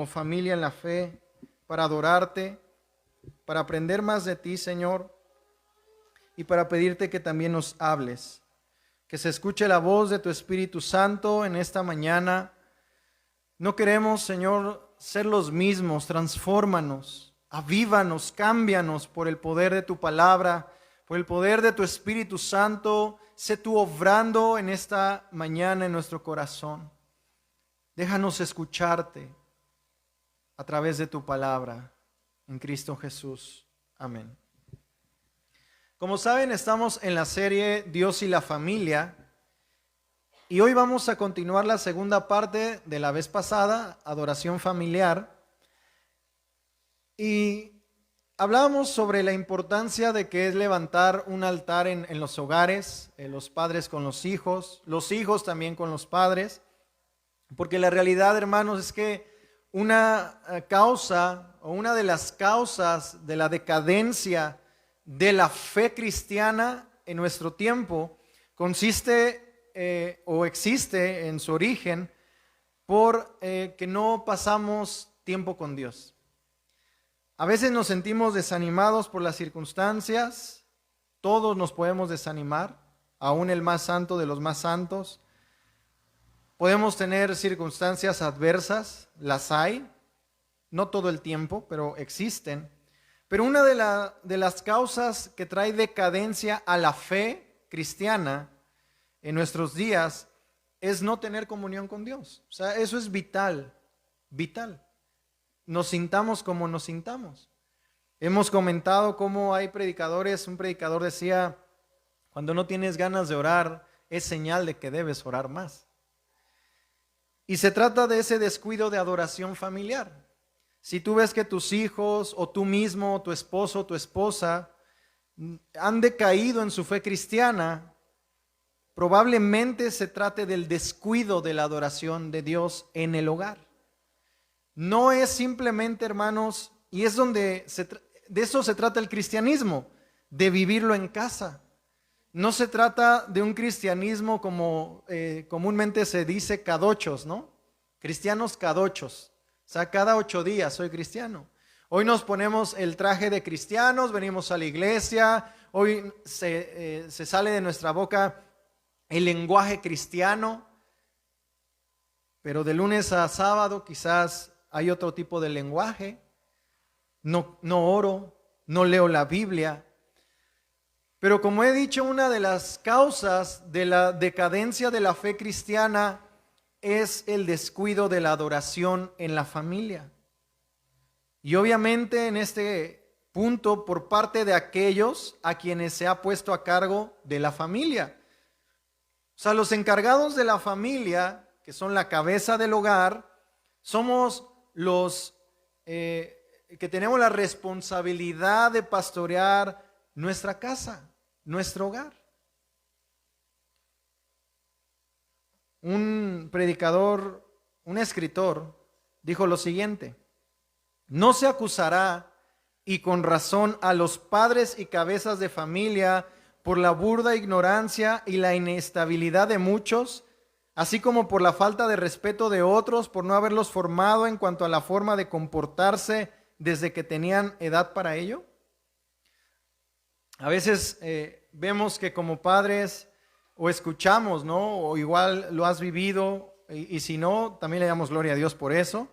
como familia en la fe, para adorarte, para aprender más de ti, Señor, y para pedirte que también nos hables, que se escuche la voz de tu Espíritu Santo en esta mañana. No queremos, Señor, ser los mismos. Transfórmanos, avívanos, cámbianos por el poder de tu palabra, por el poder de tu Espíritu Santo. Sé tú obrando en esta mañana en nuestro corazón. Déjanos escucharte a través de tu palabra, en Cristo Jesús. Amén. Como saben, estamos en la serie Dios y la familia, y hoy vamos a continuar la segunda parte de la vez pasada, adoración familiar, y hablábamos sobre la importancia de que es levantar un altar en los hogares, los padres con los hijos también con los padres, porque la realidad, hermanos, es que una causa o una de las causas de la decadencia de la fe cristiana en nuestro tiempo consiste o existe en su origen por que no pasamos tiempo con Dios. A veces nos sentimos desanimados por las circunstancias. Todos nos podemos desanimar, aún el más santo de los más santos. Podemos tener circunstancias adversas, las hay, no todo el tiempo, pero existen. Pero una de las causas que trae decadencia a la fe cristiana en nuestros días es no tener comunión con Dios. O sea, eso es vital, vital. Nos sintamos como nos sintamos. Hemos comentado cómo hay predicadores, un predicador decía, cuando no tienes ganas de orar, es señal de que debes orar más. Y se trata de ese descuido de adoración familiar. Si tú ves que tus hijos o tú mismo, tu esposo o tu esposa han decaído en su fe cristiana, probablemente se trate del descuido de la adoración de Dios en el hogar. No es simplemente, hermanos, y es donde de eso se trata el cristianismo, de vivirlo en casa. No se trata de un cristianismo como comúnmente se dice cadochos, ¿no? Cristianos cadochos. O sea, cada 8 días soy cristiano. Hoy nos ponemos el traje de cristianos, venimos a la iglesia, hoy se sale de nuestra boca el lenguaje cristiano, pero de lunes a sábado quizás hay otro tipo de lenguaje. No oro, no leo la Biblia. Pero como he dicho, una de las causas de la decadencia de la fe cristiana es el descuido de la adoración en la familia. Y obviamente en este punto por parte de aquellos a quienes se ha puesto a cargo de la familia. O sea, los encargados de la familia, que son la cabeza del hogar, somos los que tenemos la responsabilidad de pastorear nuestra casa, nuestro hogar. Un predicador, un escritor, dijo lo siguiente: no se acusará, y con razón, a los padres y cabezas de familia por la burda ignorancia y la inestabilidad de muchos, así como por la falta de respeto de otros, por no haberlos formado en cuanto a la forma de comportarse desde que tenían edad para ello. A veces vemos que como padres o escuchamos, ¿no? O igual lo has vivido y si no, también le damos gloria a Dios por eso.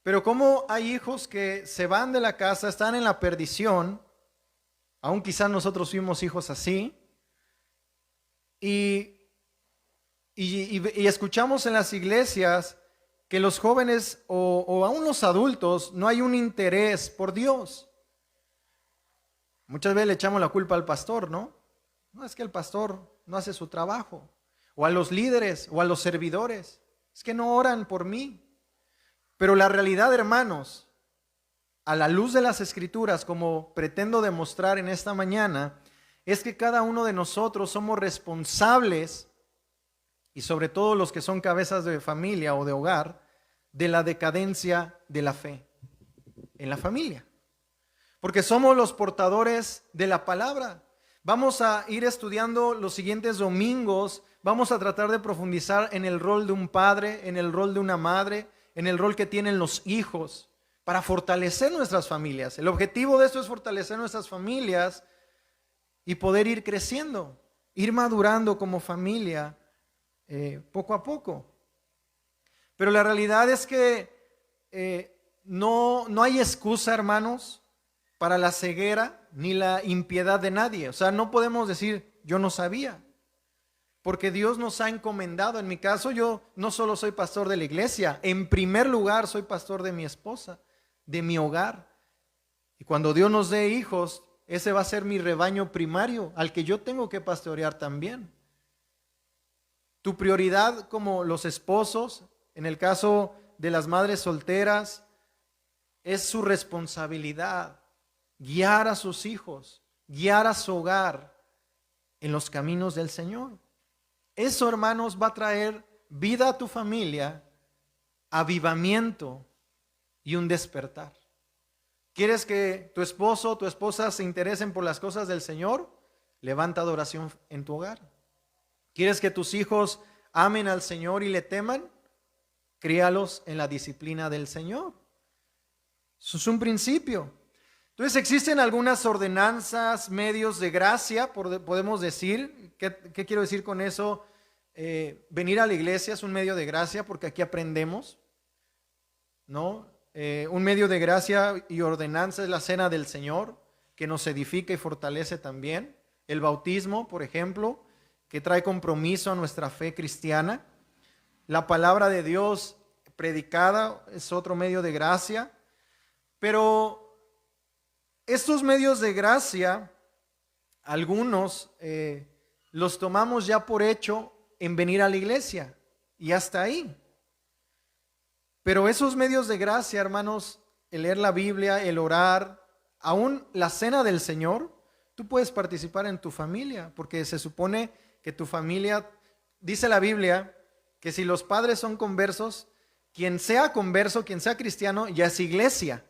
Pero como hay hijos que se van de la casa, están en la perdición, aún quizás nosotros fuimos hijos así, y escuchamos en las iglesias que los jóvenes o aún los adultos no hay un interés por Dios. Muchas veces le echamos la culpa al pastor, ¿no? No, es que el pastor no hace su trabajo. O a los líderes o a los servidores. Es que no oran por mí. Pero la realidad, hermanos, a la luz de las Escrituras, como pretendo demostrar en esta mañana, es que cada uno de nosotros somos responsables, y sobre todo los que son cabezas de familia o de hogar, de la decadencia de la fe en la familia. Porque somos los portadores de la palabra. Vamos a ir estudiando los siguientes domingos, vamos a tratar de profundizar en el rol de un padre, en el rol de una madre, en el rol que tienen los hijos para fortalecer nuestras familias. El objetivo de esto es fortalecer nuestras familias y poder ir creciendo, ir madurando como familia poco a poco. Pero la realidad es que no hay excusa, hermanos, para la ceguera ni la impiedad de nadie. O sea, no podemos decir, yo no sabía. Porque Dios nos ha encomendado. En mi caso, yo no solo soy pastor de la iglesia, en primer lugar soy pastor de mi esposa, de mi hogar. Y cuando Dios nos dé hijos, ese va a ser mi rebaño primario, al que yo tengo que pastorear también. Tu prioridad como los esposos, en el caso de las madres solteras, es su responsabilidad guiar a sus hijos, guiar a su hogar en los caminos del Señor. Eso, hermanos, va a traer vida a tu familia, avivamiento y un despertar. ¿Quieres que tu esposo o tu esposa se interesen por las cosas del Señor? Levanta adoración en tu hogar. ¿Quieres que tus hijos amen al Señor y le teman? Críalos en la disciplina del Señor. Eso es un principio. Entonces existen algunas ordenanzas, medios de gracia, podemos decir. ¿Qué quiero decir con eso? Venir a la iglesia es un medio de gracia porque aquí aprendemos, ¿no? Un medio de gracia y ordenanza es la cena del Señor, que nos edifica y fortalece también. El bautismo, por ejemplo, que trae compromiso a nuestra fe cristiana. La palabra de Dios predicada es otro medio de gracia. Pero estos medios de gracia, algunos los tomamos ya por hecho en venir a la iglesia y hasta ahí. Pero esos medios de gracia, hermanos, el leer la Biblia, el orar, aún la cena del Señor, tú puedes participar en tu familia, porque se supone que tu familia, dice la Biblia, que si los padres son conversos, quien sea converso, quien sea cristiano, ya es iglesia.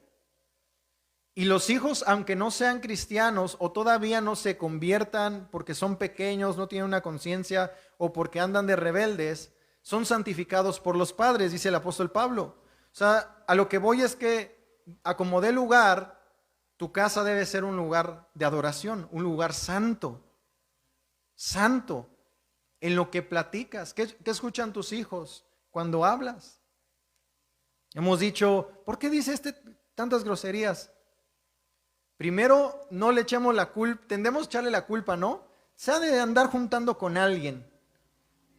Y los hijos, aunque no sean cristianos o todavía no se conviertan porque son pequeños, no tienen una conciencia o porque andan de rebeldes, son santificados por los padres, dice el apóstol Pablo. O sea, a lo que voy es que a como dé lugar, tu casa debe ser un lugar de adoración, un lugar santo. Santo. En lo que platicas. ¿Qué escuchan tus hijos cuando hablas? Hemos dicho, ¿por qué dice tantas groserías? Primero, no le echemos la culpa, tendemos a echarle la culpa, ¿no? Se ha de andar juntando con alguien.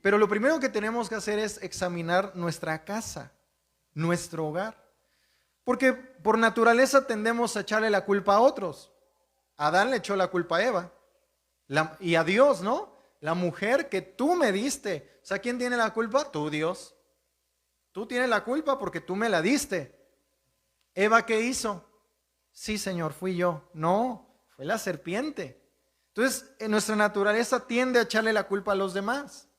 Pero lo primero que tenemos que hacer es examinar nuestra casa, nuestro hogar. Porque por naturaleza tendemos a echarle la culpa a otros. Adán le echó la culpa a Eva. Y a Dios, ¿no? La mujer que tú me diste. O sea, ¿quién tiene la culpa? Tú, Dios. Tú tienes la culpa porque tú me la diste. ¿Eva qué hizo? Sí, Señor, fui yo. No, fue la serpiente. Entonces, en nuestra naturaleza tiende a echarle la culpa a los demás.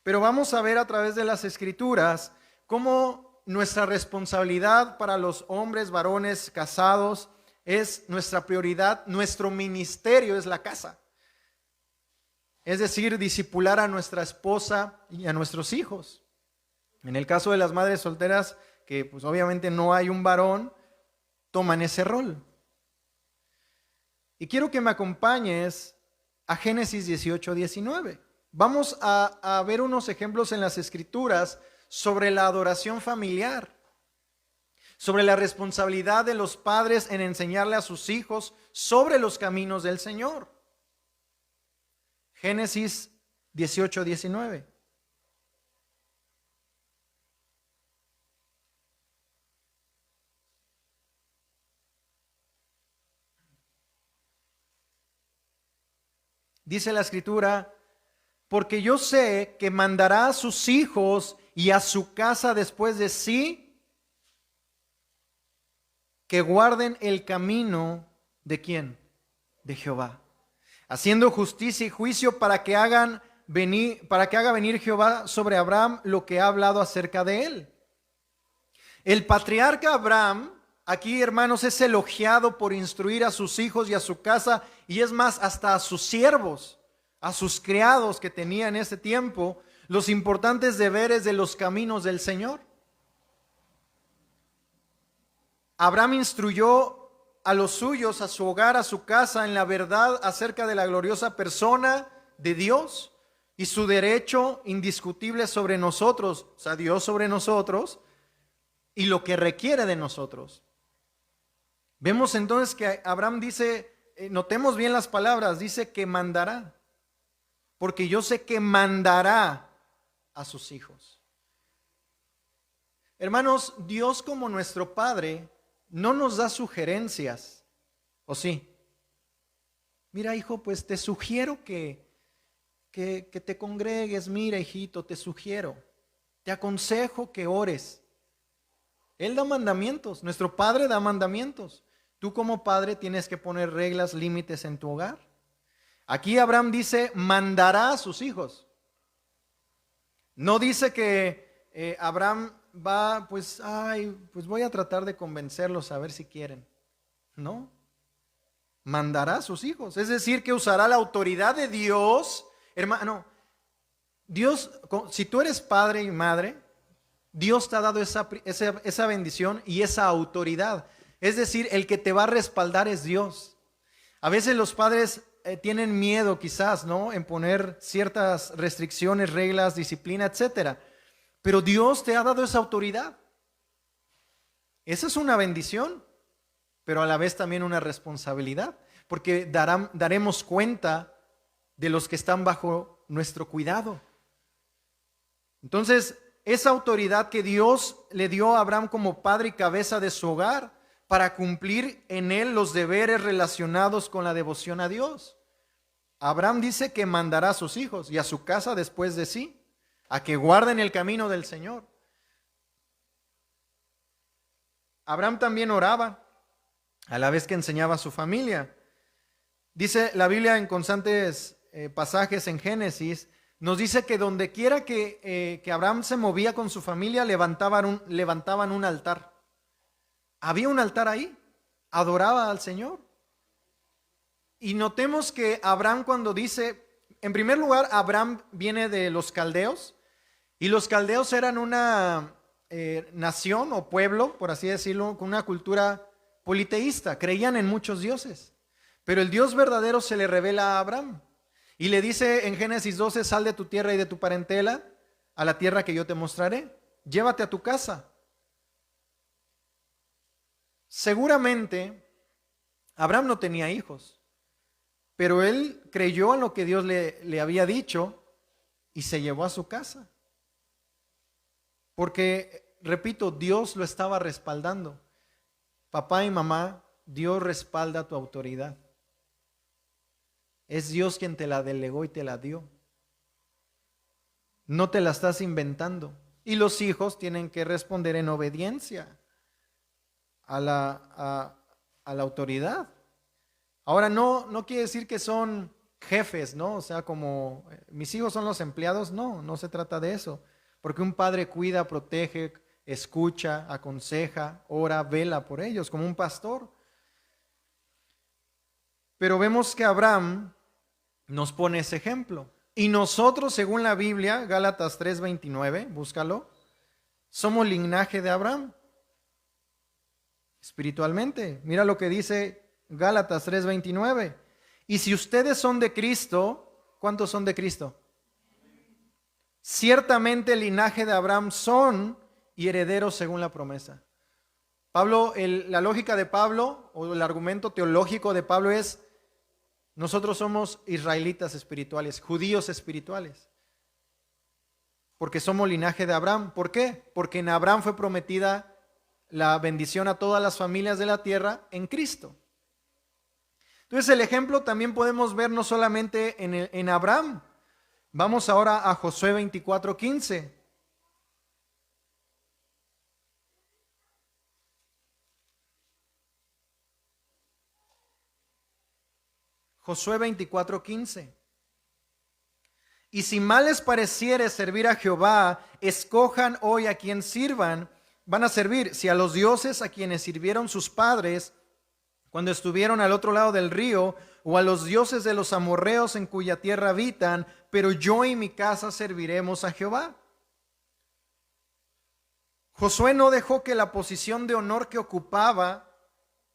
Pero vamos a ver a través de las Escrituras cómo nuestra responsabilidad para los hombres, varones, casados, es nuestra prioridad, nuestro ministerio es la casa. Es decir, discipular a nuestra esposa y a nuestros hijos. En el caso de las madres solteras, que pues obviamente no hay un varón, toman ese rol. Y quiero que me acompañes a Génesis 18:19. Vamos a ver unos ejemplos en las Escrituras sobre la adoración familiar, sobre la responsabilidad de los padres en enseñarle a sus hijos sobre los caminos del Señor. Génesis 18:19. Dice la Escritura, porque yo sé que mandará a sus hijos y a su casa después de sí, que guarden el camino de ¿quién? De Jehová, haciendo justicia y juicio para que haga venir Jehová sobre Abraham lo que ha hablado acerca de él. El patriarca Abraham, aquí, hermanos, es elogiado por instruir a sus hijos y a su casa, y es más, hasta a sus siervos, a sus criados que tenía en ese tiempo, los importantes deberes de los caminos del Señor. Abraham instruyó a los suyos, a su hogar, a su casa, en la verdad acerca de la gloriosa persona de Dios y su derecho indiscutible sobre nosotros, o sea, Dios sobre nosotros, y lo que requiere de nosotros. Vemos entonces que Abraham dice, notemos bien las palabras, dice que mandará, porque yo sé que mandará a sus hijos. Hermanos, Dios como nuestro Padre no nos da sugerencias, ¿o sí? Mira, hijo, pues te sugiero que te congregues, mira, hijito, te sugiero, te aconsejo que ores. Él da mandamientos, nuestro Padre da mandamientos. Tú como padre tienes que poner reglas, límites en tu hogar. Aquí Abraham dice, mandará a sus hijos. No dice que Abraham va, pues voy a tratar de convencerlos a ver si quieren. No, mandará a sus hijos. Es decir, que usará la autoridad de Dios. Hermano, Dios, si tú eres padre y madre, Dios te ha dado esa bendición y esa autoridad. Es decir, el que te va a respaldar es Dios. A veces los padres tienen miedo quizás, ¿no?, en poner ciertas restricciones, reglas, disciplina, etcétera. Pero Dios te ha dado esa autoridad. Esa es una bendición, pero a la vez también una responsabilidad, porque daremos cuenta de los que están bajo nuestro cuidado. Entonces, esa autoridad que Dios le dio a Abraham como padre y cabeza de su hogar, para cumplir en él los deberes relacionados con la devoción a Dios. Abraham dice que mandará a sus hijos y a su casa después de sí, a que guarden el camino del Señor. Abraham también oraba a la vez que enseñaba a su familia. Dice la Biblia en constantes pasajes en Génesis, nos dice que donde quiera que Abraham se movía con su familia, levantaban un altar. Había un altar ahí, adoraba al Señor. Y notemos que Abraham, cuando dice, en primer lugar, Abraham viene de los caldeos, y los caldeos eran una nación o pueblo, por así decirlo, con una cultura politeísta, creían en muchos dioses, pero el Dios verdadero se le revela a Abraham, y le dice en Génesis 12, sal de tu tierra y de tu parentela, a la tierra que yo te mostraré, llévate a tu casa. Seguramente Abraham no tenía hijos, pero él creyó en lo que Dios le había dicho y se llevó a su casa. Porque, repito, Dios lo estaba respaldando. Papá y mamá, Dios respalda tu autoridad. Es Dios quien te la delegó y te la dio. No te la estás inventando. Y los hijos tienen que responder en obediencia a la autoridad. Ahora, no quiere decir que son jefes, ¿no? O sea, como mis hijos son los empleados, no se trata de eso. Porque un padre cuida, protege, escucha, aconseja, ora, vela por ellos, como un pastor. Pero vemos que Abraham nos pone ese ejemplo. Y nosotros, según la Biblia, Gálatas 3:29, búscalo, somos linaje de Abraham. Espiritualmente, mira lo que dice Gálatas 3:29. Y si ustedes son de Cristo, ¿cuántos son de Cristo? Ciertamente el linaje de Abraham son y herederos según la promesa. Pablo, la lógica de Pablo, o el argumento teológico de Pablo es, nosotros somos israelitas espirituales, judíos espirituales, porque somos linaje de Abraham. ¿Por qué? Porque en Abraham fue prometida la bendición a todas las familias de la tierra en Cristo. Entonces el ejemplo también podemos ver no solamente en Abraham. Vamos ahora a Josué 24:15. Josué 24:15. Y si mal les pareciere servir a Jehová, escojan hoy a quien sirvan. Van a servir, si a los dioses a quienes sirvieron sus padres cuando estuvieron al otro lado del río, o a los dioses de los amorreos en cuya tierra habitan, pero yo y mi casa serviremos a Jehová. Josué no dejó que la posición de honor que ocupaba,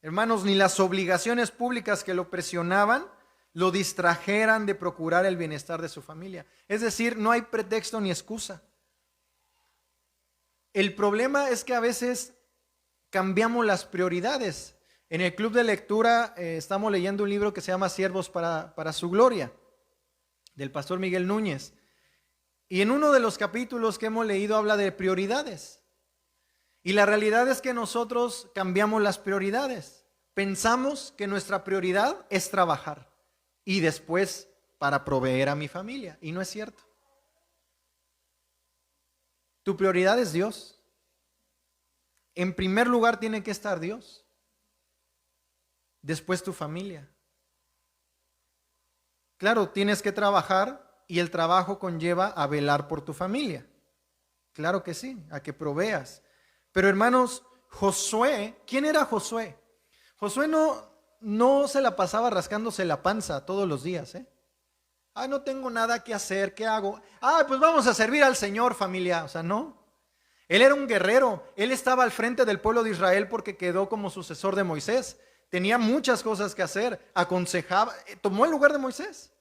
hermanos, ni las obligaciones públicas que lo presionaban, lo distrajeran de procurar el bienestar de su familia. Es decir, no hay pretexto ni excusa. El problema es que a veces cambiamos las prioridades. En el club de lectura estamos leyendo un libro que se llama Siervos para su gloria, del pastor Miguel Núñez. Y en uno de los capítulos que hemos leído habla de prioridades. Y la realidad es que nosotros cambiamos las prioridades. Pensamos que nuestra prioridad es trabajar y después para proveer a mi familia. Y no es cierto. Tu prioridad es Dios. En primer lugar tiene que estar Dios. Después tu familia. Claro, tienes que trabajar y el trabajo conlleva a velar por tu familia. Claro que sí, a que proveas. Pero hermanos, Josué, ¿quién era Josué? Josué no se la pasaba rascándose la panza todos los días, ¿eh? No tengo nada que hacer, ¿qué hago? Pues vamos a servir al Señor, familia. O sea, no. Él era un guerrero, él estaba al frente del pueblo de Israel porque quedó como sucesor de Moisés. Tenía muchas cosas que hacer, aconsejaba, tomó el lugar de Moisés.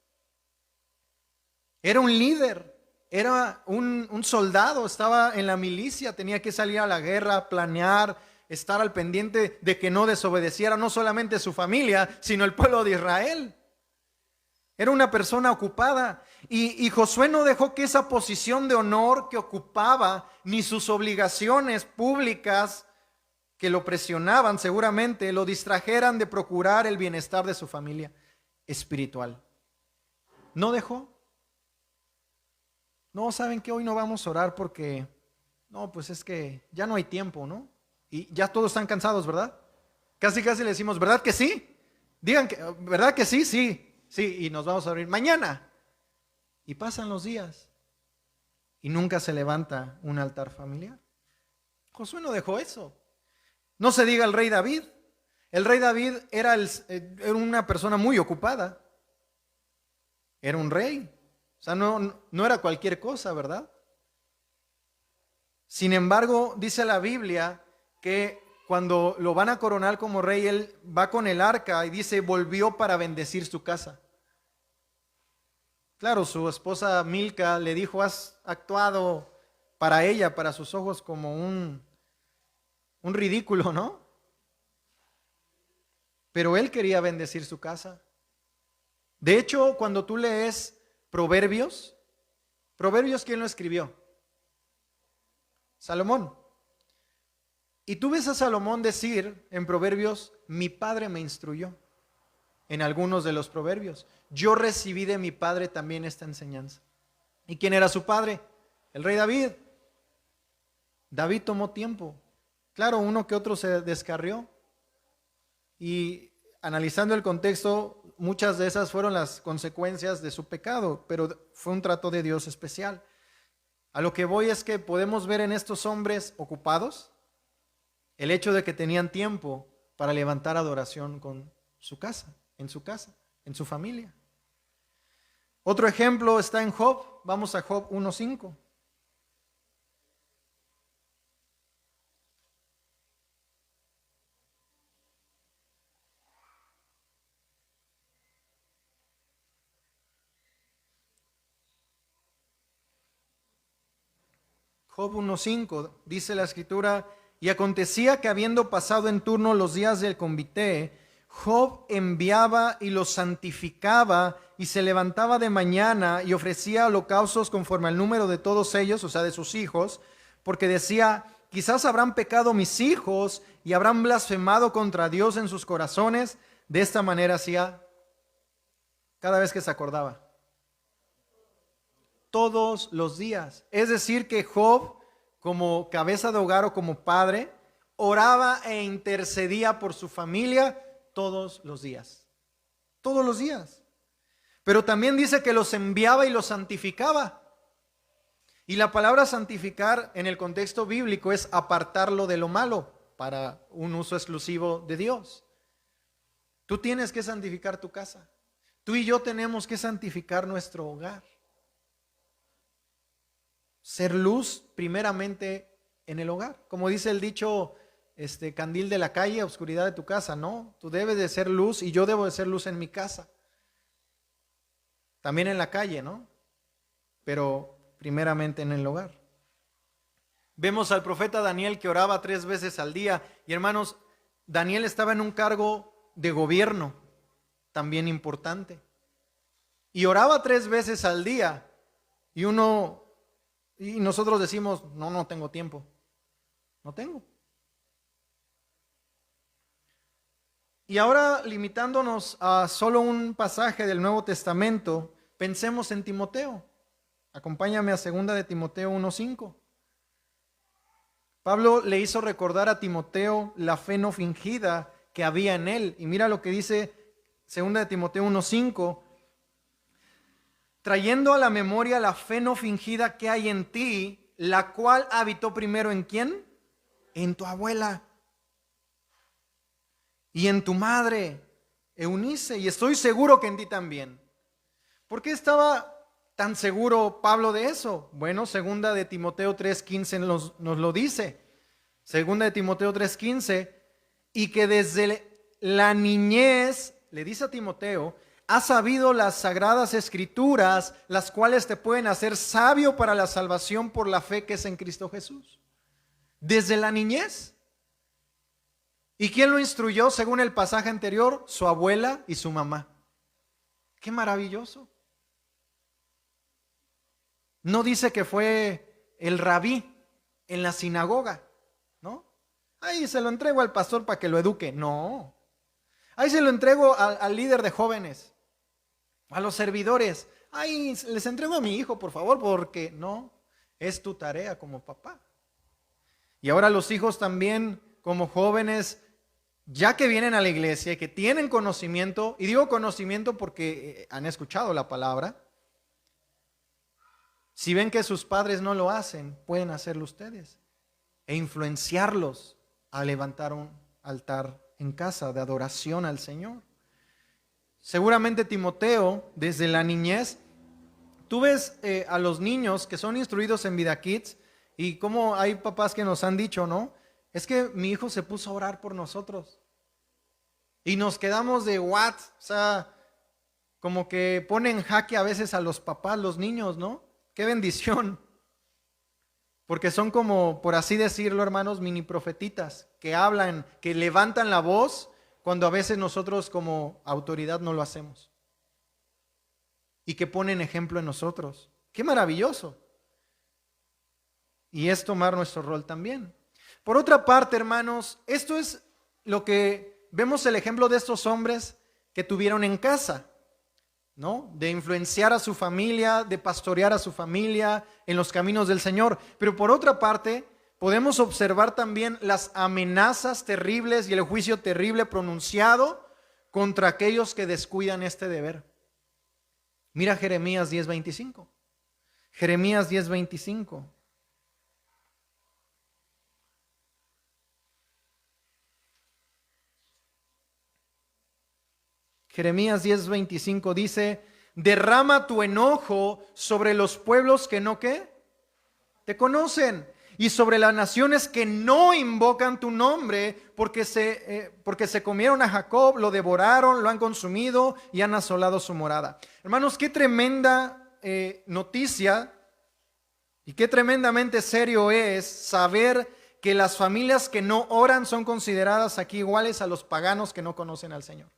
Era un líder, era un soldado, estaba en la milicia, tenía que salir a la guerra, planear, estar al pendiente de que no desobedeciera no solamente su familia, sino el pueblo de Israel. Era una persona ocupada y Josué no dejó que esa posición de honor que ocupaba, ni sus obligaciones públicas que lo presionaban seguramente, lo distrajeran de procurar el bienestar de su familia espiritual. No dejó. No, ¿saben qué? Hoy no vamos a orar porque, no, pues es que ya no hay tiempo, ¿no? Y ya todos están cansados, ¿verdad? Casi le decimos, ¿verdad que sí? Digan, ¿verdad que sí? Sí. Sí, y nos vamos a abrir mañana. Y pasan los días y nunca se levanta un altar familiar. Josué no dejó eso. No se diga el rey David. El rey David era una persona muy ocupada. Era un rey. O sea, no era cualquier cosa, ¿verdad? Sin embargo, dice la Biblia que cuando lo van a coronar como rey, él va con el arca y dice, volvió para bendecir su casa. Claro, su esposa Milca le dijo, has actuado para ella, para sus ojos, como un ridículo, ¿no? Pero él quería bendecir su casa. De hecho, cuando tú lees Proverbios, ¿quién lo escribió? Salomón. Y tú ves a Salomón decir en Proverbios, mi padre me instruyó. En algunos de los proverbios, yo recibí de mi padre también esta enseñanza. ¿Y quién era su padre? El rey David. David tomó tiempo. Claro, uno que otro se descarrió. Y analizando el contexto, muchas de esas fueron las consecuencias de su pecado, pero fue un trato de Dios especial. A lo que voy es que podemos ver en estos hombres ocupados el hecho de que tenían tiempo para levantar adoración con su casa, en su familia. Otro ejemplo está en Job. Vamos a Job 1:5. Job 1:5 dice la escritura, y acontecía que habiendo pasado en turno los días del convite, Job enviaba y los santificaba y se levantaba de mañana y ofrecía holocaustos conforme al número de todos ellos, o sea, de sus hijos, porque decía, quizás habrán pecado mis hijos y habrán blasfemado contra Dios en sus corazones. De esta manera hacía cada vez que se acordaba. Todos los días. Es decir, que Job, como cabeza de hogar o como padre, oraba e intercedía por su familia todos los días. Todos los días. Pero también dice que los enviaba y los santificaba. Y la palabra santificar en el contexto bíblico es apartarlo de lo malo para un uso exclusivo de Dios. Tú tienes que santificar tu casa. Tú y yo tenemos que santificar nuestro hogar. Ser luz primeramente en el hogar. Como dice el dicho, candil de la calle, oscuridad de tu casa. No, tú debes de ser luz y yo debo de ser luz en mi casa. También en la calle, ¿no? Pero primeramente en el hogar. Vemos al profeta Daniel que oraba 3 veces al día. Y hermanos, Daniel estaba en un cargo de gobierno también importante. Y oraba 3 veces al día. Y nosotros decimos, no tengo tiempo. No tengo. Y ahora, limitándonos a solo un pasaje del Nuevo Testamento, pensemos en Timoteo. Acompáñame a 2 de Timoteo 1:5. Pablo le hizo recordar a Timoteo la fe no fingida que había en él. Y mira lo que dice 2 de Timoteo 1:5. Trayendo a la memoria la fe no fingida que hay en ti, la cual habitó primero ¿en quién? En tu abuela y en tu madre, Eunice, y estoy seguro que en ti también. ¿Por qué estaba tan seguro Pablo de eso? Bueno, 2 de Timoteo 3:15 nos lo dice. 2 de Timoteo 3:15, y que desde la niñez, le dice a Timoteo, has sabido las sagradas escrituras, las cuales te pueden hacer sabio para la salvación por la fe que es en Cristo Jesús. Desde la niñez. ¿Y quién lo instruyó según el pasaje anterior? Su abuela y su mamá. ¡Qué maravilloso! No dice que fue el rabí en la sinagoga, ¿no? Ahí se lo entrego al pastor para que lo eduque. No. Ahí se lo entrego al líder de jóvenes, a los servidores. Ahí les entrego a mi hijo, por favor, porque no, es tu tarea como papá. Y ahora los hijos también, como jóvenes, ya que vienen a la iglesia y que tienen conocimiento, y digo conocimiento porque han escuchado la palabra, si ven que sus padres no lo hacen, pueden hacerlo ustedes e influenciarlos a levantar un altar en casa de adoración al Señor. Seguramente Timoteo, desde la niñez, tú ves a los niños que son instruidos en Vida Kids, y como hay papás que nos han dicho, ¿no? Es que mi hijo se puso a orar por nosotros. Y nos quedamos de what? O sea, como que ponen en jaque a veces a los papás, los niños, ¿no? Qué bendición. Porque son como, por así decirlo, hermanos, mini profetitas que hablan, que levantan la voz cuando a veces nosotros como autoridad no lo hacemos. Y que ponen ejemplo en nosotros. ¡Qué maravilloso! Y es tomar nuestro rol también. Por otra parte, hermanos, esto es lo que vemos el ejemplo de estos hombres que tuvieron en casa, ¿no? De influenciar a su familia, de pastorear a su familia en los caminos del Señor. Pero por otra parte, podemos observar también las amenazas terribles y el juicio terrible pronunciado contra aquellos que descuidan este deber. Mira Jeremías 10:25. Jeremías 10:25. Jeremías 10:25 dice, derrama tu enojo sobre los pueblos que no, ¿qué? Te conocen, y sobre las naciones que no invocan tu nombre, porque se comieron a Jacob, lo devoraron, lo han consumido y han asolado su morada. Hermanos, qué tremenda noticia y qué tremendamente serio es saber que las familias que no oran son consideradas aquí iguales a los paganos que no conocen al Señor.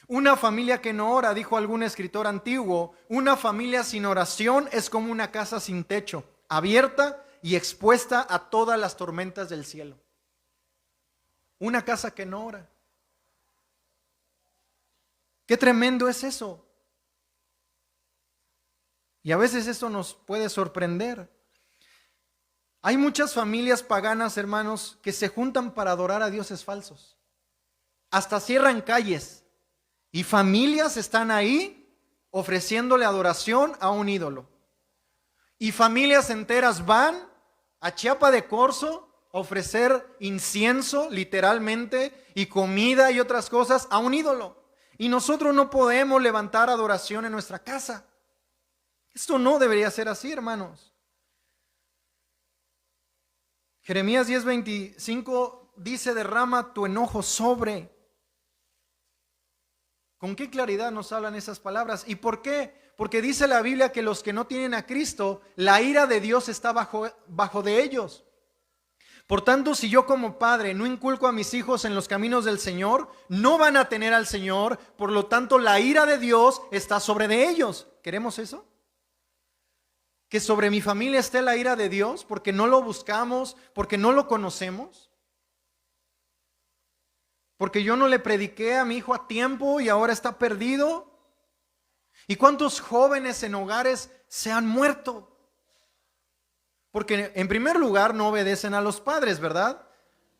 Una familia que no ora, dijo algún escritor antiguo, una familia sin oración es como una casa sin techo, abierta y expuesta a todas las tormentas del cielo. Una casa que no ora. Qué tremendo es eso. Y a veces eso nos puede sorprender. Hay muchas familias paganas, hermanos, que se juntan para adorar a dioses falsos. Hasta cierran calles. Y familias están ahí ofreciéndole adoración a un ídolo. Y familias enteras van a Chiapa de Corzo a ofrecer incienso, literalmente, y comida y otras cosas a un ídolo. Y nosotros no podemos levantar adoración en nuestra casa. Esto no debería ser así, hermanos. Jeremías 10:25 dice: derrama tu enojo sobre. ¿Con qué claridad nos hablan esas palabras? ¿Y por qué? Porque dice la Biblia que los que no tienen a Cristo, la ira de Dios está bajo de ellos. Por tanto, si yo como padre no inculco a mis hijos en los caminos del Señor, no van a tener al Señor, por lo tanto la ira de Dios está sobre de ellos. ¿Queremos eso? Que sobre mi familia esté la ira de Dios porque no lo buscamos, porque no lo conocemos. Porque yo no le prediqué a mi hijo a tiempo y ahora está perdido. ¿Y cuántos jóvenes en hogares se han muerto? Porque en primer lugar no obedecen a los padres, ¿verdad?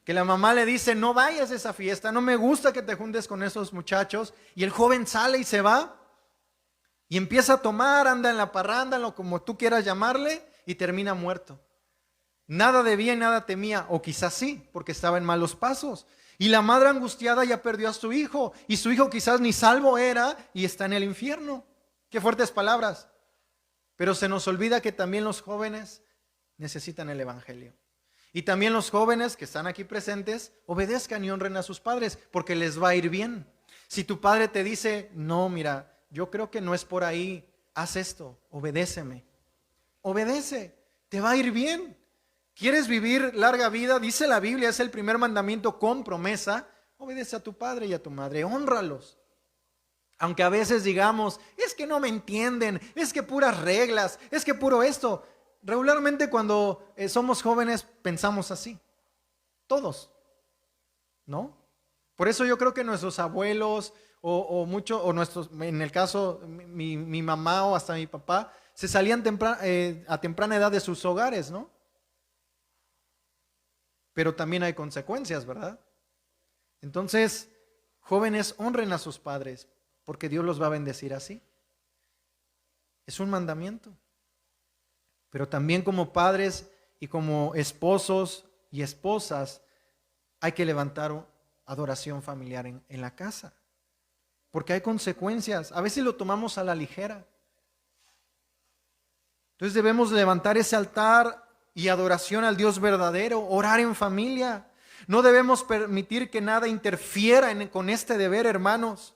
Que la mamá le dice: no vayas a esa fiesta, no me gusta que te juntes con esos muchachos. Y el joven sale y se va. Y empieza a tomar, anda en la parranda, en lo como tú quieras llamarle, y termina muerto. Nada debía y nada temía, o quizás sí, porque estaba en malos pasos. Y la madre angustiada ya perdió a su hijo, y su hijo quizás ni salvo era y está en el infierno. Qué fuertes palabras. Pero se nos olvida que también los jóvenes necesitan el evangelio. Y también los jóvenes que están aquí presentes obedezcan y honren a sus padres, porque les va a ir bien. Si tu padre te dice: no, mira, yo creo que no es por ahí, haz esto, obedéceme. Obedece, te va a ir bien. ¿Quieres vivir larga vida? Dice la Biblia, es el primer mandamiento con promesa. Obedece a tu padre y a tu madre, hónralos. Aunque a veces digamos: es que no me entienden, es que puras reglas, es que puro esto. Regularmente cuando somos jóvenes pensamos así, todos, ¿no? Por eso yo creo que nuestros abuelos o nuestros, en el caso mi mamá o hasta mi papá, se salían a temprana edad de sus hogares, ¿no? Pero también hay consecuencias, ¿verdad? Entonces, jóvenes, honren a sus padres, porque Dios los va a bendecir así. Es un mandamiento. Pero también como padres y como esposos y esposas, hay que levantar adoración familiar en la casa. Porque hay consecuencias. A veces lo tomamos a la ligera. Entonces debemos levantar ese altar y adoración al Dios verdadero, orar en familia. No debemos permitir que nada interfiera con este deber, hermanos.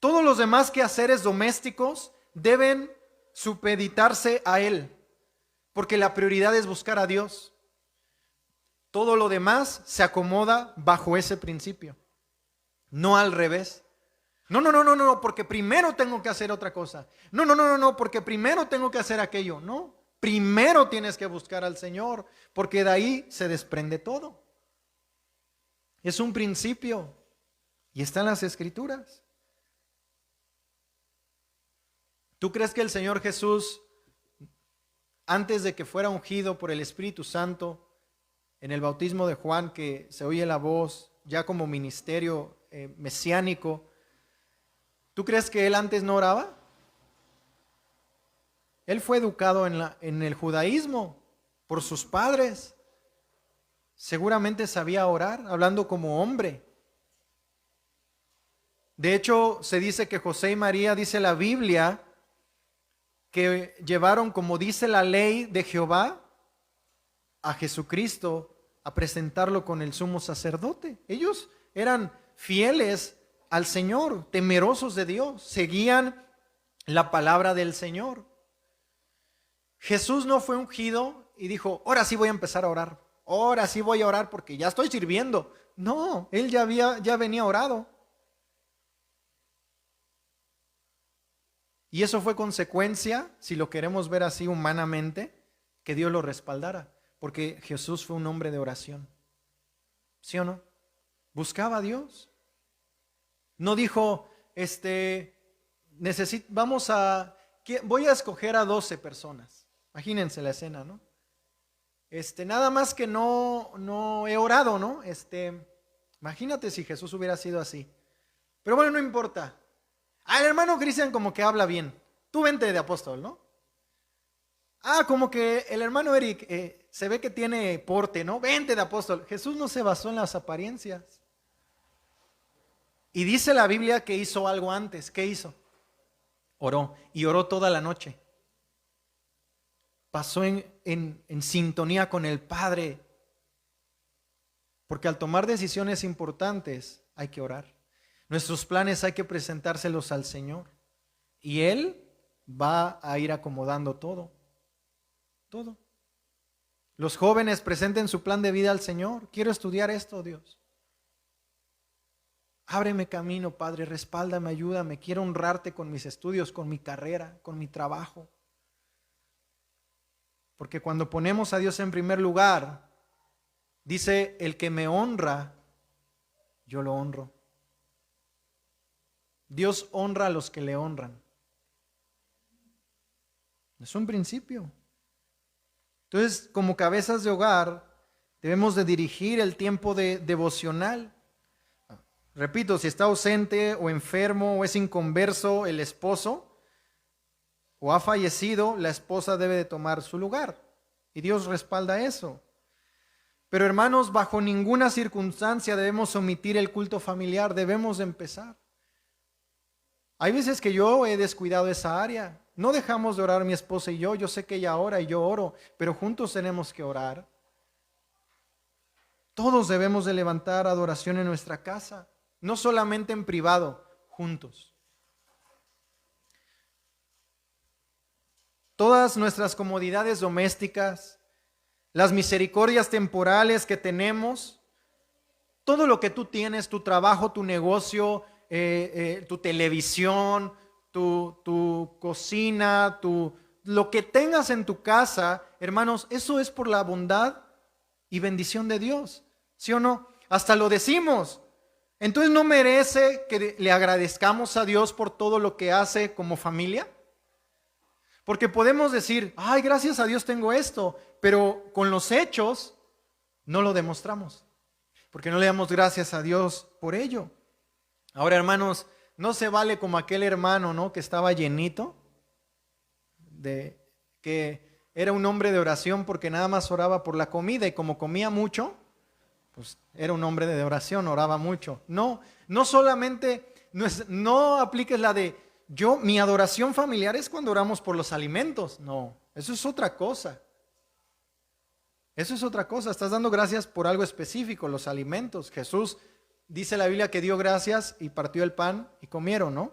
Todos los demás quehaceres domésticos deben supeditarse a Él, porque la prioridad es buscar a Dios. Todo lo demás se acomoda bajo ese principio, no al revés. No, porque primero tengo que hacer otra cosa. No, porque primero tengo que hacer aquello. No, primero tienes que buscar al Señor, porque de ahí se desprende todo. Es un principio y está en las Escrituras. ¿Tú crees que el Señor Jesús, antes de que fuera ungido por el Espíritu Santo, en el bautismo de Juan, que se oye la voz ya como ministerio mesiánico, ¿tú crees que él antes no oraba? Él fue educado en el judaísmo por sus padres. Seguramente sabía orar, hablando como hombre. De hecho, se dice que José y María, dice la Biblia, que llevaron, como dice la ley de Jehová, a Jesucristo a presentarlo con el sumo sacerdote. Ellos eran fieles al Señor, temerosos de Dios, seguían la palabra del Señor. Jesús no fue ungido y dijo: ahora sí voy a empezar a orar, ahora sí voy a orar porque ya estoy sirviendo. No, él ya venía orado. Y eso fue consecuencia, si lo queremos ver así humanamente, que Dios lo respaldara, porque Jesús fue un hombre de oración. ¿Sí o no? Buscaba a Dios. No dijo, voy a escoger a 12 personas. Imagínense la escena, ¿no? Nada más que no he orado, ¿no? Imagínate si Jesús hubiera sido así. Pero bueno, no importa. El hermano Cristian como que habla bien. Tú vente de apóstol, ¿no? Como que el hermano Eric se ve que tiene porte, ¿no? Vente de apóstol. Jesús no se basó en las apariencias. Y dice la Biblia que hizo algo antes. ¿Qué hizo? Oró. Y oró toda la noche. Pasó en sintonía con el Padre. Porque al tomar decisiones importantes hay que orar. Nuestros planes hay que presentárselos al Señor. Y Él va a ir acomodando todo. Todo. Los jóvenes presenten su plan de vida al Señor. Quiero estudiar esto, Dios. Ábreme camino, Padre, respáldame, ayúdame. Quiero honrarte con mis estudios, con mi carrera, con mi trabajo. Porque cuando ponemos a Dios en primer lugar, dice, el que me honra, yo lo honro. Dios honra a los que le honran. Es un principio. Entonces, como cabezas de hogar, debemos de dirigir el tiempo devocional. Repito, si está ausente o enfermo o es inconverso el esposo o ha fallecido, la esposa debe de tomar su lugar. Y Dios respalda eso. Pero hermanos, bajo ninguna circunstancia debemos omitir el culto familiar, debemos de empezar. Hay veces que yo he descuidado esa área. No dejamos de orar mi esposa y yo sé que ella ora y yo oro, pero juntos tenemos que orar. Todos debemos de levantar adoración en nuestra casa, no solamente en privado, juntos. Todas nuestras comodidades domésticas, las misericordias temporales que tenemos, todo lo que tú tienes, tu trabajo, tu negocio, tu televisión, tu cocina, lo que tengas en tu casa, hermanos, eso es por la bondad y bendición de Dios, ¿sí o no? Hasta lo decimos. Entonces, ¿no merece que le agradezcamos a Dios por todo lo que hace como familia? Porque podemos decir, ay, gracias a Dios tengo esto, pero con los hechos no lo demostramos, porque no le damos gracias a Dios por ello. Ahora, hermanos, no se vale como aquel hermano, ¿no?, que estaba llenito, que era un hombre de oración porque nada más oraba por la comida y como comía mucho, pues era un hombre de oración, oraba mucho. No solamente, no apliques la de mi adoración familiar es cuando oramos por los alimentos. No, eso es otra cosa. Eso es otra cosa. Estás dando gracias por algo específico, los alimentos. Jesús dice la Biblia que dio gracias y partió el pan y comieron, ¿no?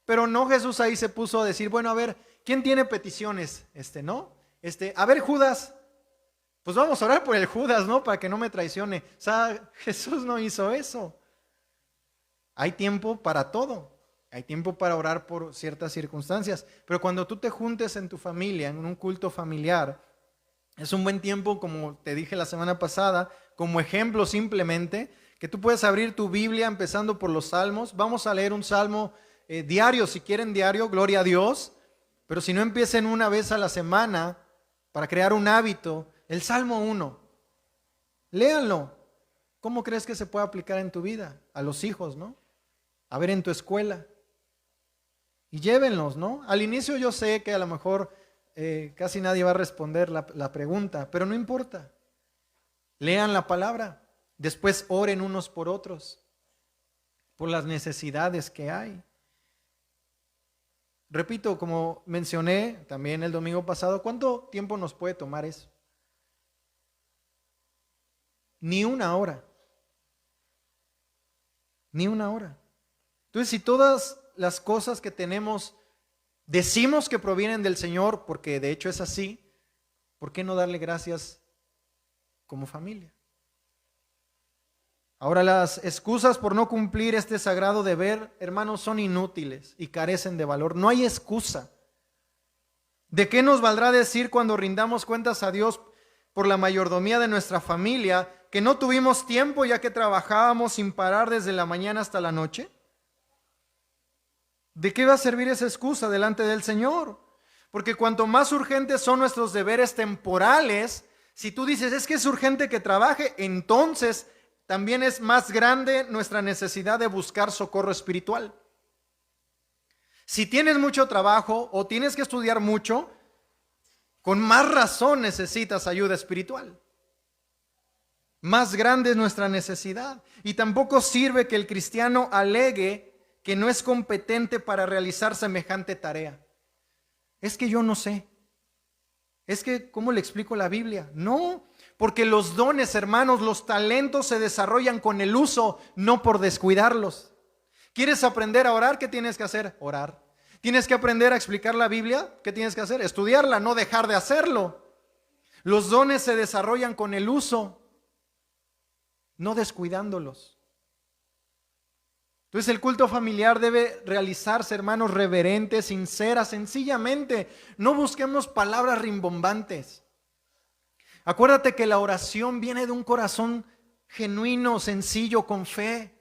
Pero no, Jesús ahí se puso a decir, bueno, a ver, ¿quién tiene peticiones? ¿No? A ver, Judas, pues vamos a orar por el Judas, ¿no? Para que no me traicione. O sea, Jesús no hizo eso. Hay tiempo para todo. Hay tiempo para orar por ciertas circunstancias. Pero cuando tú te juntes en tu familia, en un culto familiar, es un buen tiempo, como te dije la semana pasada, como ejemplo simplemente, que tú puedes abrir tu Biblia empezando por los salmos. Vamos a leer un salmo diario, si quieren diario, gloria a Dios. Pero si no, empiecen una vez a la semana para crear un hábito. El Salmo 1, léanlo. ¿Cómo crees que se puede aplicar en tu vida? A los hijos, ¿no? A ver, en tu escuela. Y llévenlos, ¿no? Al inicio yo sé que a lo mejor casi nadie va a responder la pregunta, pero no importa. Lean la palabra. Después oren unos por otros, por las necesidades que hay. Repito, como mencioné también el domingo pasado, ¿cuánto tiempo nos puede tomar eso? Ni una hora. Ni una hora. Entonces, si todas las cosas que tenemos decimos que provienen del Señor, porque de hecho es así, ¿por qué no darle gracias como familia? Ahora, las excusas por no cumplir este sagrado deber, hermanos, son inútiles y carecen de valor. No hay excusa. ¿De qué nos valdrá decir cuando rindamos cuentas a Dios por la mayordomía de nuestra familia que no tuvimos tiempo ya que trabajábamos sin parar desde la mañana hasta la noche? ¿De qué va a servir esa excusa delante del Señor? Porque cuanto más urgentes son nuestros deberes temporales, si tú dices, es que es urgente que trabaje, entonces también es más grande nuestra necesidad de buscar socorro espiritual. Si tienes mucho trabajo o tienes que estudiar mucho, con más razón necesitas ayuda espiritual. Más grande es nuestra necesidad. Y tampoco sirve que el cristiano alegue que no es competente para realizar semejante tarea. Es que yo no sé. Es que, ¿cómo le explico la Biblia? No, Porque los dones, hermanos, los talentos se desarrollan con el uso, no por descuidarlos. ¿Quieres aprender a orar? ¿Qué tienes que hacer? Orar. ¿Tienes que aprender a explicar la Biblia? ¿Qué tienes que hacer? Estudiarla, no dejar de hacerlo. Los dones se desarrollan con el uso, no descuidándolos. Entonces el culto familiar debe realizarse, hermanos, reverente, sincera, sencillamente. No busquemos palabras rimbombantes. Acuérdate que la oración viene de un corazón genuino, sencillo, con fe.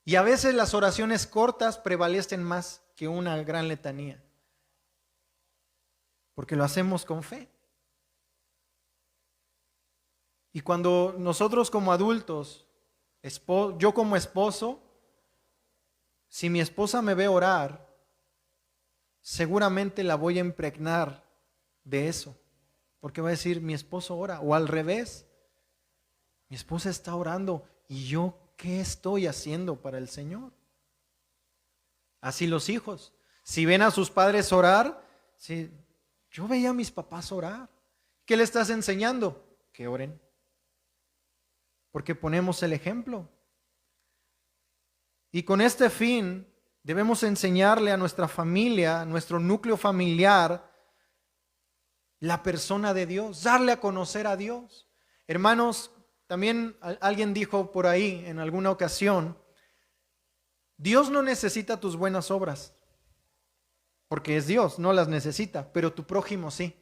Y a veces las oraciones cortas prevalecen más que una gran letanía. Porque lo hacemos con fe. Y cuando nosotros como adultos, yo como esposo, si mi esposa me ve orar, seguramente la voy a impregnar de eso. Porque va a decir, mi esposo ora. O al revés, mi esposa está orando y yo, ¿qué estoy haciendo para el Señor? Así los hijos. Si ven a sus padres orar, si yo veía a mis papás orar. ¿Qué le estás enseñando? Que oren. Porque ponemos el ejemplo. Y con este fin debemos enseñarle a nuestra familia, a nuestro núcleo familiar, la persona de Dios, darle a conocer a Dios. Hermanos, también alguien dijo por ahí en alguna ocasión, Dios no necesita tus buenas obras, porque es Dios, no las necesita, pero tu prójimo sí.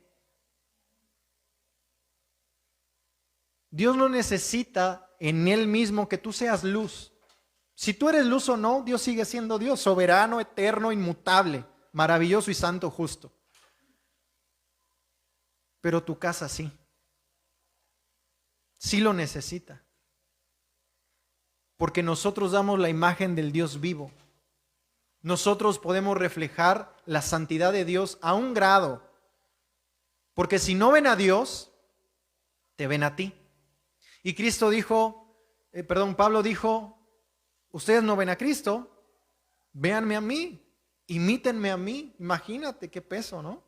Dios no necesita en Él mismo que tú seas luz. Si tú eres luz o no, Dios sigue siendo Dios, soberano, eterno, inmutable, maravilloso y santo, justo. Pero tu casa sí. Sí lo necesita. Porque nosotros damos la imagen del Dios vivo. Nosotros podemos reflejar la santidad de Dios a un grado. Porque si no ven a Dios, te ven a ti. Y Cristo dijo, Pablo dijo, ustedes no ven a Cristo, véanme a mí, imítenme a mí. Imagínate qué peso, ¿no?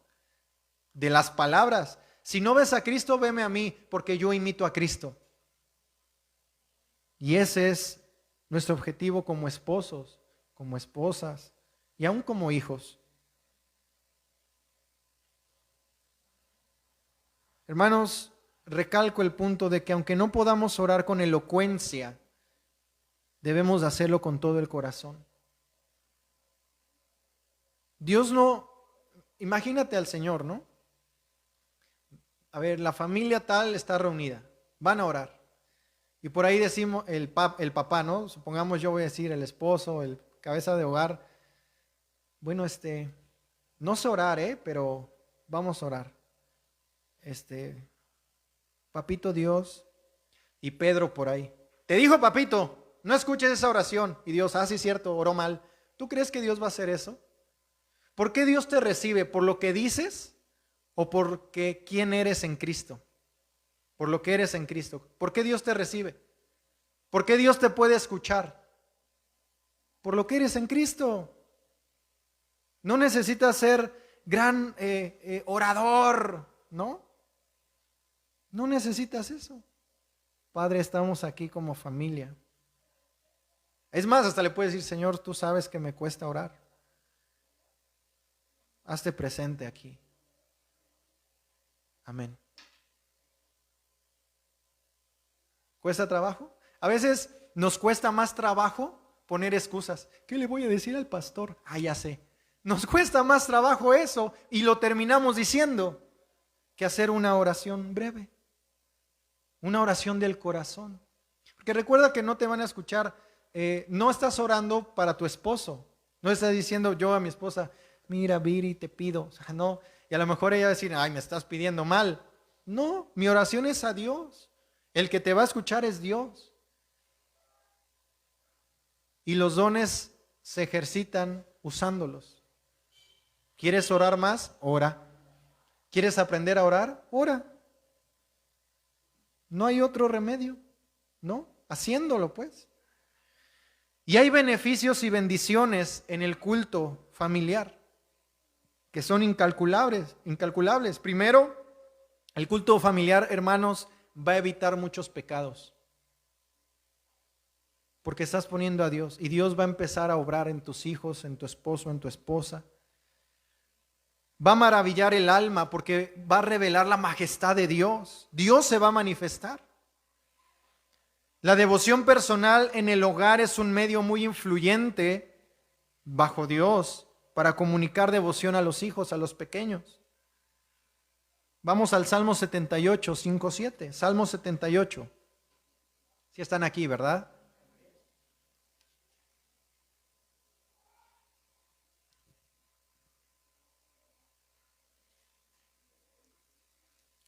De las palabras. Si no ves a Cristo, veme a mí, porque yo imito a Cristo. Y ese es nuestro objetivo como esposos, como esposas y aún como hijos. Hermanos, recalco el punto de que aunque no podamos orar con elocuencia, debemos hacerlo con todo el corazón. Dios no, imagínate al Señor, ¿no? A ver, la familia tal está reunida, van a orar. Y por ahí decimos el papá, ¿no? Supongamos yo voy a decir el esposo, el cabeza de hogar. Bueno, no sé orar, pero vamos a orar. Papito Dios, y Pedro por ahí. Te dijo papito, no escuches esa oración. Y Dios, sí, cierto, oró mal. ¿Tú crees que Dios va a hacer eso? ¿Por qué Dios te recibe? ¿Por lo que dices o porque quién eres en Cristo? Por lo que eres en Cristo. ¿Por qué Dios te recibe? ¿Por qué Dios te puede escuchar? Por lo que eres en Cristo. No necesitas ser gran orador, ¿no? No necesitas eso. Padre, estamos aquí como familia. Es más, hasta le puedes decir, Señor, tú sabes que me cuesta orar. Hazte presente aquí. Amén. ¿Cuesta trabajo? A veces nos cuesta más trabajo poner excusas. ¿Qué le voy a decir al pastor? Ya sé. Nos cuesta más trabajo eso y lo terminamos diciendo que hacer una oración breve. Una oración del corazón. Porque recuerda que no te van a escuchar. No estás orando para tu esposo. No estás diciendo yo a mi esposa, mira, Viri, te pido. O sea, no. Y a lo mejor ella va a decir, me estás pidiendo mal. No, mi oración es a Dios. El que te va a escuchar es Dios. Y los dones se ejercitan usándolos. ¿Quieres orar más? Ora. ¿Quieres aprender a orar? Ora. No hay otro remedio, ¿no? Haciéndolo, pues. Y hay beneficios y bendiciones en el culto familiar que son incalculables. Primero, el culto familiar, hermanos, va a evitar muchos pecados. Porque estás poniendo a Dios y Dios va a empezar a obrar en tus hijos, en tu esposo, en tu esposa. Va a maravillar el alma porque va a revelar la majestad de Dios. Dios se va a manifestar. La devoción personal en el hogar es un medio muy influyente bajo Dios para comunicar devoción a los hijos, a los pequeños. Vamos al Salmo 78, 5, 7. Salmo 78. Si están aquí, ¿verdad?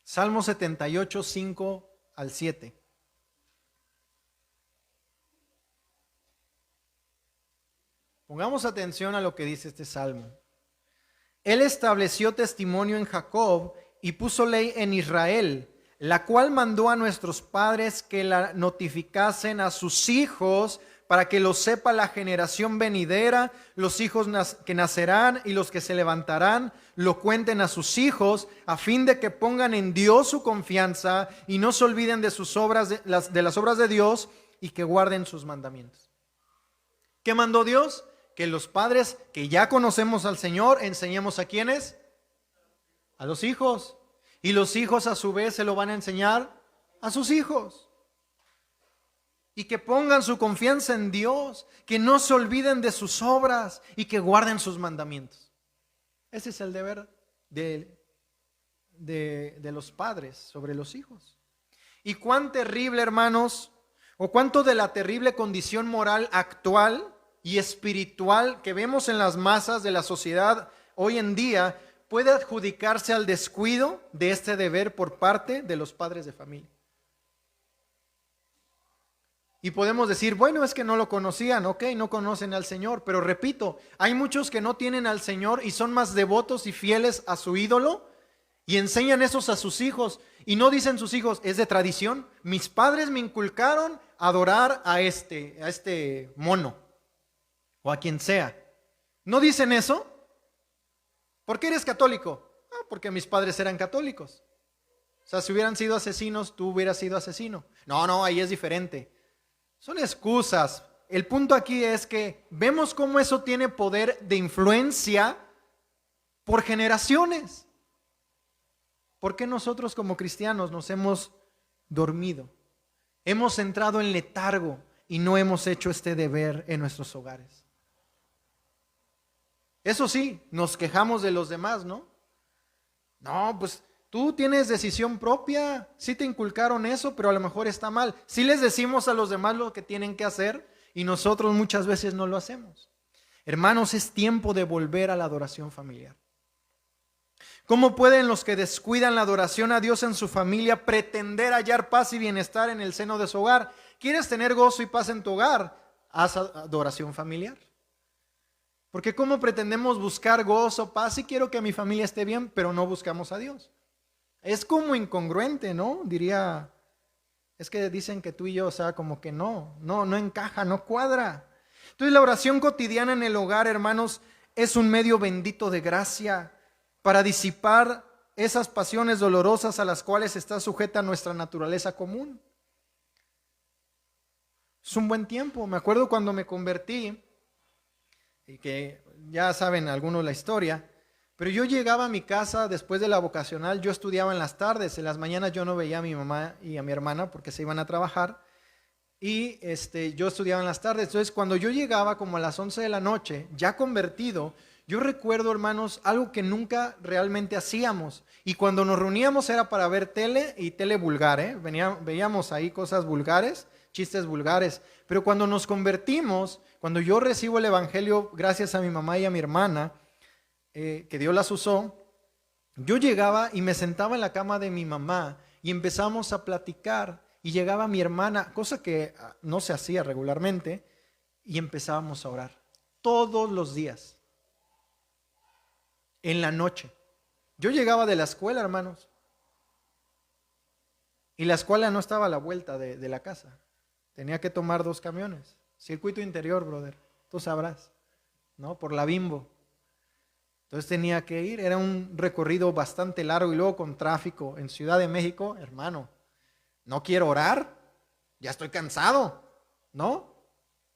Salmo 78, 5 al 7. Pongamos atención a lo que dice este salmo. Él estableció testimonio en Jacob y puso ley en Israel, la cual mandó a nuestros padres que la notificasen a sus hijos para que lo sepa la generación venidera, los hijos que nacerán y los que se levantarán, lo cuenten a sus hijos, a fin de que pongan en Dios su confianza y no se olviden de sus obras, de las obras de Dios, y que guarden sus mandamientos. ¿Qué mandó Dios? Que los padres que ya conocemos al Señor enseñemos a ¿quiénes? A los hijos. Y los hijos a su vez se lo van a enseñar a sus hijos. Y que pongan su confianza en Dios, que no se olviden de sus obras y que guarden sus mandamientos. Ese es el deber de los padres sobre los hijos. Y cuán terrible, hermanos, o cuánto de la terrible condición moral actual y espiritual que vemos en las masas de la sociedad hoy en día puede adjudicarse al descuido de este deber por parte de los padres de familia. Y podemos decir, bueno, es que no lo conocían, ok, no conocen al Señor, pero repito, hay muchos que no tienen al Señor y son más devotos y fieles a su ídolo y enseñan esos a sus hijos y no dicen sus hijos, es de tradición, mis padres me inculcaron a adorar a este mono o a quien sea. ¿No dicen eso? ¿Por qué eres católico? Porque mis padres eran católicos. O sea, si hubieran sido asesinos, tú hubieras sido asesino. No, ahí es diferente. Son excusas. El punto aquí es que vemos cómo eso tiene poder de influencia por generaciones. ¿Por qué nosotros como cristianos nos hemos dormido? Hemos entrado en letargo y no hemos hecho este deber en nuestros hogares. Eso sí, nos quejamos de los demás, ¿no? No, pues tú tienes decisión propia, sí te inculcaron eso, pero a lo mejor está mal. Sí les decimos a los demás lo que tienen que hacer y nosotros muchas veces no lo hacemos. Hermanos, es tiempo de volver a la adoración familiar. ¿Cómo pueden los que descuidan la adoración a Dios en su familia pretender hallar paz y bienestar en el seno de su hogar? ¿Quieres tener gozo y paz en tu hogar? Haz adoración familiar. Porque ¿cómo pretendemos buscar gozo, paz? Sí quiero que mi familia esté bien, pero no buscamos a Dios. Es como incongruente, ¿no? Diría, es que dicen que tú y yo, o sea, como que no encaja, no cuadra. Entonces la oración cotidiana en el hogar, hermanos, es un medio bendito de gracia para disipar esas pasiones dolorosas a las cuales está sujeta nuestra naturaleza común. Es un buen tiempo. Me acuerdo cuando me convertí, y que ya saben algunos la historia, pero yo llegaba a mi casa después de la vocacional, yo estudiaba en las tardes, en las mañanas yo no veía a mi mamá y a mi hermana porque se iban a trabajar, y yo estudiaba en las tardes. Entonces cuando yo llegaba como a las 11 de la noche, ya convertido, yo recuerdo, hermanos, algo que nunca realmente hacíamos, y cuando nos reuníamos era para ver tele y tele vulgar, veíamos ahí cosas vulgares, chistes vulgares, pero cuando nos convertimos, cuando yo recibo el evangelio gracias a mi mamá y a mi hermana, que Dios las usó, yo llegaba y me sentaba en la cama de mi mamá y empezamos a platicar y llegaba mi hermana, cosa que no se hacía regularmente, y empezábamos a orar todos los días, en la noche. Yo llegaba de la escuela, hermanos, y la escuela no estaba a la vuelta de la casa, tenía que tomar 2 camiones, circuito interior, brother, tú sabrás, ¿no? Por la Bimbo. Entonces tenía que ir, era un recorrido bastante largo y luego con tráfico en Ciudad de México, hermano. No quiero orar, ya estoy cansado, ¿no?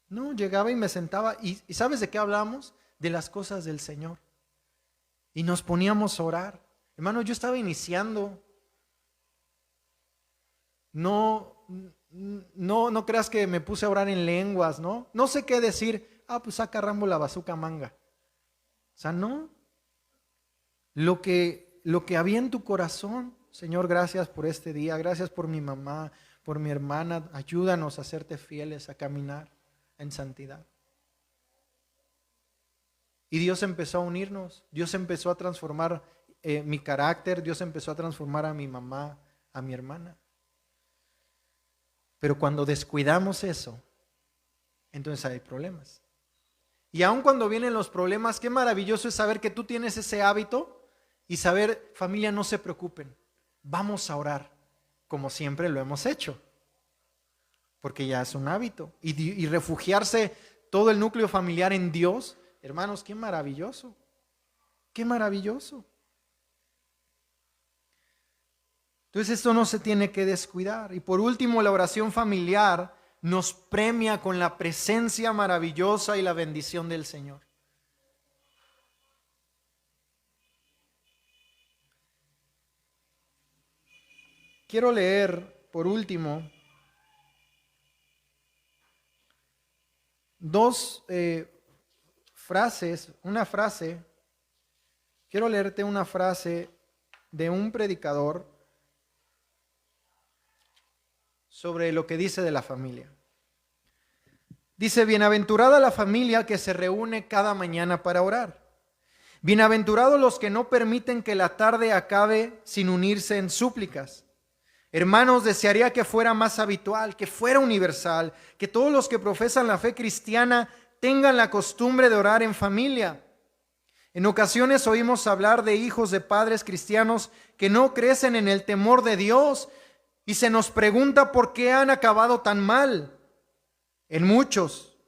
No, llegaba y me sentaba y ¿sabes de qué hablábamos? De las cosas del Señor. Y nos poníamos a orar. Hermano, yo estaba iniciando. No creas que me puse a orar en lenguas, ¿no? No sé qué decir. Pues saca Rambo la bazuca manga. O sea, no. Lo que había en tu corazón, Señor, gracias por este día, gracias por mi mamá, por mi hermana, ayúdanos a serte fieles, a caminar en santidad. Y Dios empezó a unirnos, Dios empezó a transformar mi carácter, Dios empezó a transformar a mi mamá, a mi hermana. Pero cuando descuidamos eso, entonces hay problemas. Y aun cuando vienen los problemas, qué maravilloso es saber que tú tienes ese hábito y saber, familia, no se preocupen, vamos a orar como siempre lo hemos hecho, porque ya es un hábito. Y refugiarse todo el núcleo familiar en Dios, hermanos, qué maravilloso, qué maravilloso. Entonces esto no se tiene que descuidar. Y por último, la oración familiar nos premia con la presencia maravillosa y la bendición del Señor. Quiero leer, por último, dos frases, una frase. Quiero leerte una frase de un predicador sobre lo que dice de la familia. Dice, bienaventurada la familia que se reúne cada mañana para orar. Bienaventurados los que no permiten que la tarde acabe sin unirse en súplicas. Hermanos, desearía que fuera más habitual, que fuera universal, que todos los que profesan la fe cristiana tengan la costumbre de orar en familia. En ocasiones oímos hablar de hijos de padres cristianos que no crecen en el temor de Dios y se nos pregunta por qué han acabado tan mal. En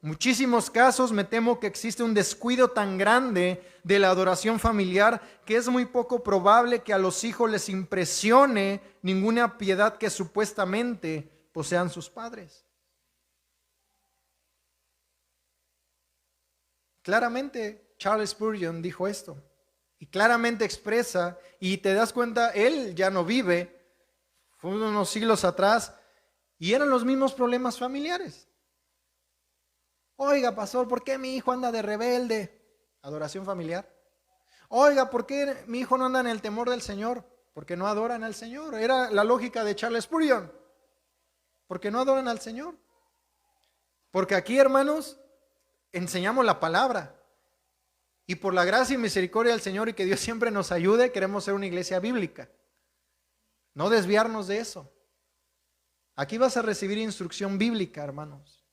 muchísimos casos me temo que existe un descuido tan grande de la adoración familiar que es muy poco probable que a los hijos les impresione ninguna piedad que supuestamente posean sus padres. Claramente Charles Spurgeon dijo esto y claramente expresa, y te das cuenta, él ya no vive, fue unos siglos atrás y eran los mismos problemas familiares. Oiga, pastor, ¿por qué mi hijo anda de rebelde? Adoración familiar. Oiga, ¿por qué mi hijo no anda en el temor del Señor? Porque no adoran al Señor. Era la lógica de Charles Spurgeon. Porque no adoran al Señor. Porque aquí, hermanos, enseñamos la palabra. Y por la gracia y misericordia del Señor y que Dios siempre nos ayude, queremos ser una iglesia bíblica. No desviarnos de eso. Aquí vas a recibir instrucción bíblica, hermanos.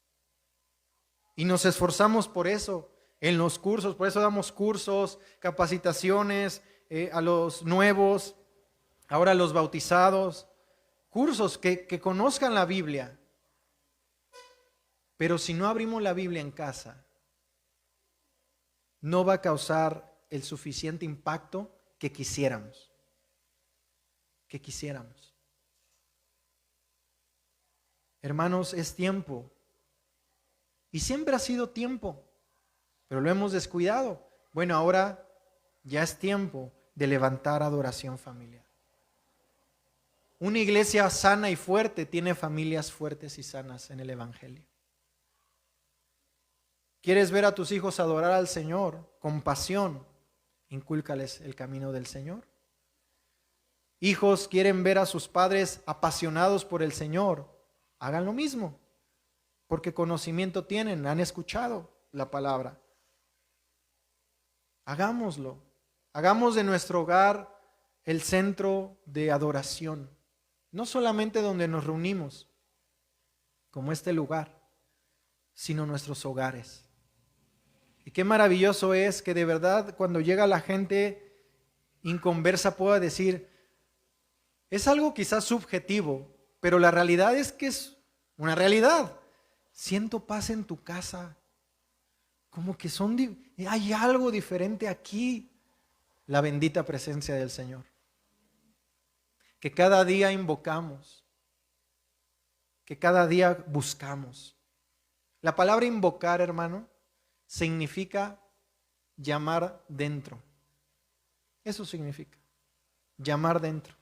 Y nos esforzamos por eso en los cursos, por eso damos cursos, capacitaciones a los nuevos, ahora a los bautizados, cursos que conozcan la Biblia. Pero si no abrimos la Biblia en casa, no va a causar el suficiente impacto que quisiéramos. Hermanos, es tiempo. Y siempre ha sido tiempo, pero lo hemos descuidado. Bueno, ahora ya es tiempo de levantar adoración familiar. Una iglesia sana y fuerte tiene familias fuertes y sanas en el Evangelio. ¿Quieres ver a tus hijos adorar al Señor con pasión? Incúlcales el camino del Señor. Hijos quieren ver a sus padres apasionados por el Señor, hagan lo mismo. Porque conocimiento tienen, han escuchado la palabra. Hagámoslo. Hagamos de nuestro hogar el centro de adoración. No solamente donde nos reunimos, como este lugar, sino nuestros hogares. Y qué maravilloso es que de verdad cuando llega la gente inconversa pueda decir, es algo quizás subjetivo, pero la realidad es que es una realidad. Siento paz en tu casa, como que hay algo diferente aquí, la bendita presencia del Señor, que cada día invocamos, que cada día buscamos. La palabra invocar, hermano, significa llamar dentro. Eso significa, llamar dentro.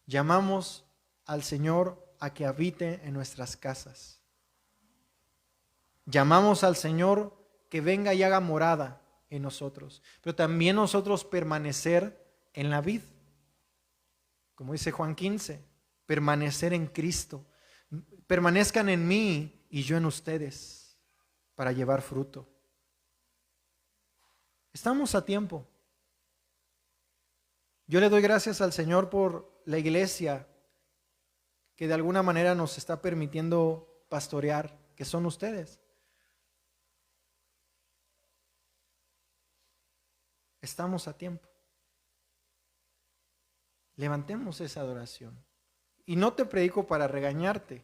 Llamamos al Señor a que habite en nuestras casas. Llamamos al Señor que venga y haga morada en nosotros, pero también nosotros permanecer en la vid. Como dice Juan 15, permanecer en Cristo. Permanezcan en mí y yo en ustedes para llevar fruto. Estamos a tiempo. Yo le doy gracias al Señor por la iglesia que de alguna manera nos está permitiendo pastorear, que son ustedes. Estamos a tiempo. Levantemos esa adoración. Y no te predico para regañarte.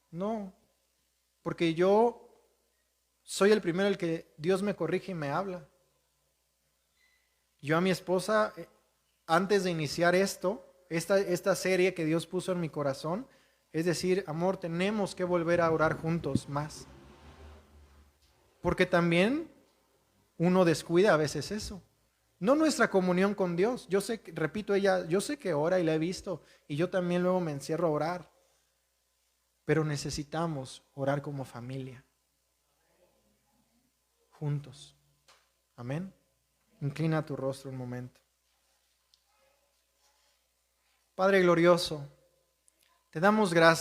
No, porque yo soy el primero el que Dios me corrige y me habla. Yo a mi esposa, antes de iniciar esta serie que Dios puso en mi corazón, es decir, amor, tenemos que volver a orar juntos más. Porque también uno descuida a veces eso. No nuestra comunión con Dios. Yo sé, repito, yo sé que ora y la he visto, y yo también luego me encierro a orar. Pero necesitamos orar como familia, juntos. Amén. Inclina tu rostro un momento. Padre glorioso, te damos gracias.